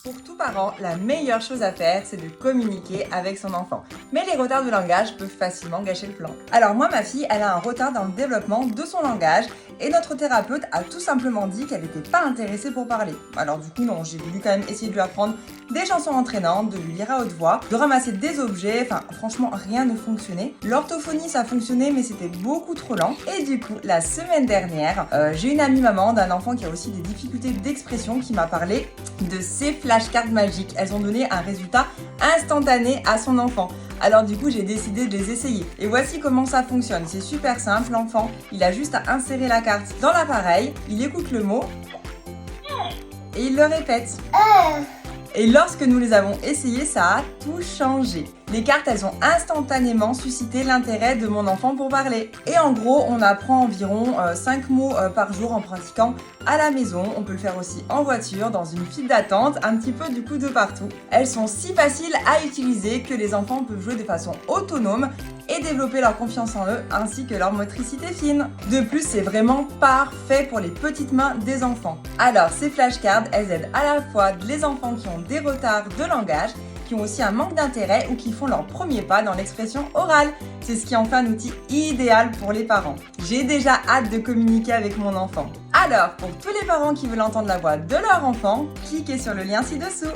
Pour tout parent, la meilleure chose à faire, c'est de communiquer avec son enfant. Mais les retards de langage peuvent facilement gâcher le plan. Alors moi, ma fille, elle a un retard dans le développement de son langage et notre thérapeute a tout simplement dit qu'elle n'était pas intéressée pour parler. Alors du coup, non, j'ai voulu quand même essayer de lui apprendre des chansons entraînantes, de lui lire à haute voix, de ramasser des objets, enfin franchement, rien ne fonctionnait. L'orthophonie, ça fonctionnait, mais c'était beaucoup trop lent. Et du coup, la semaine dernière, j'ai une amie maman d'un enfant qui a aussi des difficultés d'expression qui m'a parlé de ces flashcards magiques. Elles ont donné un résultat instantané à son enfant. Alors du coup, j'ai décidé de les essayer. Et voici comment ça fonctionne. C'est super simple, l'enfant, il a juste à insérer la carte dans l'appareil, il écoute le mot et il le répète. Et lorsque nous les avons essayés, ça a tout changé. Les cartes, elles ont instantanément suscité l'intérêt de mon enfant pour parler. Et en gros, on apprend environ 5 mots par jour en pratiquant à la maison. On peut le faire aussi en voiture, dans une file d'attente, un petit peu du coup de partout. Elles sont si faciles à utiliser que les enfants peuvent jouer de façon autonome et développer leur confiance en eux ainsi que leur motricité fine. De plus, c'est vraiment parfait pour les petites mains des enfants. Alors, ces flashcards, elles aident à la fois les enfants qui ont des retards de langage, qui ont aussi un manque d'intérêt ou qui font leur premier pas dans l'expression orale. C'est ce qui en fait un outil idéal pour les parents. J'ai déjà hâte de communiquer avec mon enfant. Alors, pour tous les parents qui veulent entendre la voix de leur enfant, cliquez sur le lien ci-dessous.